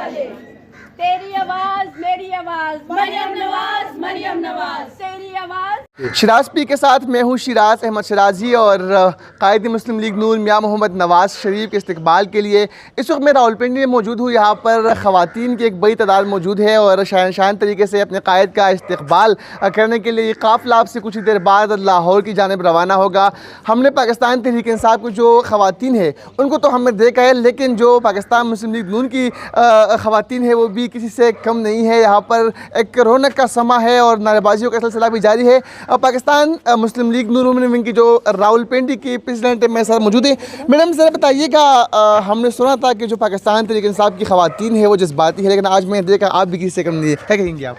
वाले। तेरी आवाज मेरी आवाज, मरियम नवाज, मरियम नवाज, तेरी आवाज। शिराज पी के साथ मैं हूँ शिराज अहमद शराजी और कायद मुस्लिम लीग नून मियाँ मोहम्मद नवाज शरीफ के इस्तकबाल के लिए इस वक्त मैं रावलपिंडी में मौजूद हूँ। यहाँ पर ख़वातीन की एक बड़ी तादाद मौजूद है और शान तरीके से अपने कायद का इस्तकबाल करने के लिए काफ़िला आपसे कुछ ही देर बाद लाहौर की जानिब रवाना होगा। हमने पाकिस्तान तहरीक इंसाफ की जो ख़वातीन है उनको तो हमने देखा है, लेकिन जो पाकिस्तान मुस्लिम लीग नून की ख़वातीन है वो भी किसी से कम नहीं है। यहाँ पर एक रौनक का समा है और नारेबाजियों का सिलसिला भी जारी है। पाकिस्तान मुस्लिम लीग नून वुमेन विंग की जो रावलपिंडी की प्रेसिडेंट है मेरे साथ मौजूद है। मैडम ज़रा बताइएगा, हमने सुना था कि जो पाकिस्तान तहरीक इंसाफ की ख़वातीन है वो जज्बाती है, लेकिन आज मैंने देखा आप भी किसी से कम नहीं है, क्या कहेंगे आप?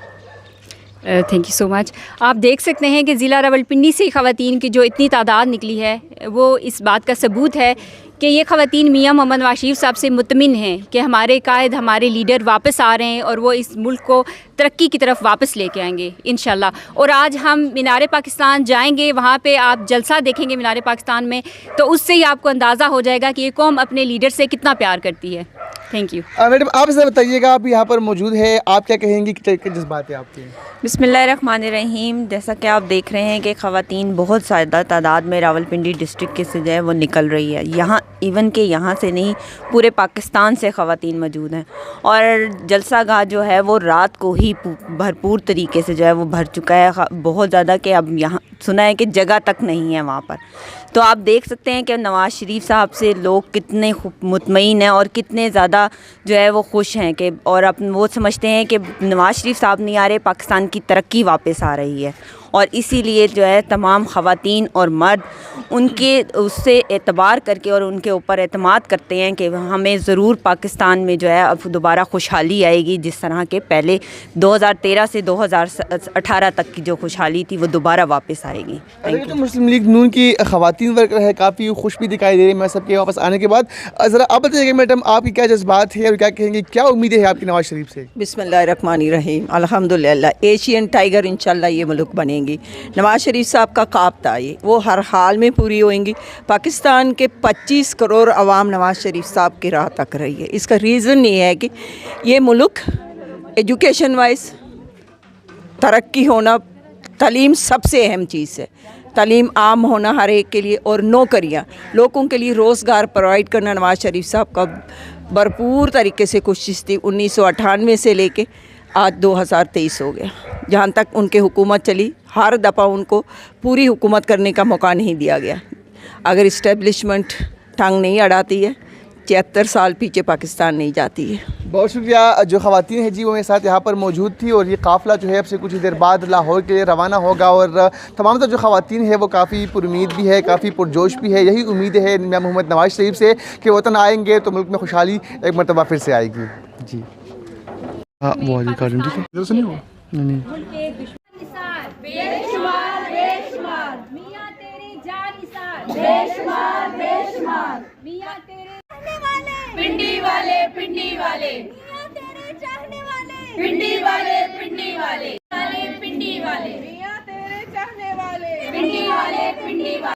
Thank you so much. आप देख सकते हैं कि ज़िला रावलपिंडी से ख़वातीन की जो इतनी तादाद निकली है वो इस बात का सबूत है कि ये ख़वातीन मियाँ मोहम्मद नवाज शरीफ साहब से मुतमिन हैं कि हमारे कायद हमारे लीडर वापस आ रहे हैं और वो इस मुल्क को तरक्की की तरफ वापस लेके आएंगे इंशाल्लाह। और आज हम मीनार पाकिस्तान जाएंगे, वहाँ पे आप जलसा देखेंगे मीनार पाकिस्तान में, तो उससे ही आपको अंदाज़ा हो जाएगा कि ये कौम अपने लीडर से कितना प्यार करती है। Thank you. मैडम आप इसे बताइएगा, आप यहाँ पर मौजूद है, आप क्या कहेंगी कि जज्बात है आपके? बिस्मिल्लाहिर्रहमानिर्रहीम। जैसा कि आप देख रहे हैं कि ख़वातीन बहुत ज़्यादा तादाद में रावलपिंडी डिस्ट्रिक्ट के से जो है वो निकल रही है। यहाँ इवन के यहाँ से नहीं, पूरे पाकिस्तान से ख़वातीन मौजूद हैं और जलसा गाह जो है वो रात को ही भरपूर तरीके से जो है वो भर चुका है बहुत ज़्यादा, कि अब यहाँ सुना है कि जगह तक नहीं है वहाँ पर। तो आप देख सकते हैं कि नवाज़ शरीफ साहब से लोग कितने मुतमईन हैं और कितने ज़्यादा जो है वो खुश हैं कि, और अब वो समझते हैं कि नवाज़ शरीफ साहब नहीं आ रहे, पाकिस्तान की तरक्की वापस आ रही है। और इसीलिए जो है तमाम ख़वातीन और मर्द उनके उससे एतबार करके और उनके ऊपर एतमाद करते हैं कि हमें ज़रूर पाकिस्तान में जो है अब दोबारा खुशहाली आएगी, जिस तरह के पहले 2013 से 2018 तक की जो खुशहाली थी वो दोबारा वापस आएगी। तो मुस्लिम लीग नून की ख़वातीन वर्कर है, काफ़ी खुश भी दिखाई दे रही है मैं सबके वापस आने के बाद। ज़रा आप बताइएगा मैडम, आपकी क्या जज्बात है और क्या कहेंगे, क्या उम्मीदें हैं आपकी नवाज़ शरीफ से? बिस्मिल्लाहिर्रहमानिर्रहीम। अल्हम्दुलिल्लाह एशियन टाइगर इंशाल्लाह ये मुल्क बनेंगी। नवाज शरीफ साहब का ख्वाब था ये, वो हर हाल में पूरी होंगी। पाकिस्तान के 25 करोड़ अवाम नवाज शरीफ साहब की राह तक रही है। इसका रीज़न ये है कि ये मुल्क एजुकेशन वाइज तरक्की होना, तालीम सबसे अहम चीज़ है, तालीम आम होना हर एक के लिए, और नौकरियाँ लोगों के लिए रोज़गार प्रोवाइड करना नवाज शरीफ साहब का भरपूर तरीके से कोशिश थी। 1998 से लेके आज 2023 हो गया, जहाँ तक उनके हुकूमत चली हर दफ़ा उनको पूरी हुकूमत करने का मौका नहीं दिया गया। अगर इस्टेब्लिशमेंट टांग नहीं अड़ाती है 73 साल पीछे पाकिस्तान नहीं जाती है। बहुत शुक्रिया। जो ख़वातीन है जी वो मेरे साथ यहाँ पर मौजूद थी और ये काफ़िला जो है अब से कुछ ही देर बाद लाहौर के लिए रवाना होगा और तमाम जो ख़वातीन है वो काफ़ी पुरुमीद भी है, काफ़ी पुरजोश भी है। यही उम्मीद है मियाँ मोहम्मद नवाज शरीफ से कि वतन आएंगे तो मुल्क में खुशहाली एक मरतबा फिर से आएगी। जी हाँ, वो वाली कार्ड ठीक है, इधर से नहीं हो नहीं। बेशुमार बेशुमार मियाँ तेरी जान निसार, बेशुमार बेशुमार मियाँ तेरे चाहने वाले, पिंडी वाले पिंडी वाले, मियाँ तेरे चाहने वाले, पिंडी वाले पिंडी वाले, पिंडी वाले, मियाँ तेरे चाहने वाले, पिंडी वाले पिंडी वाले।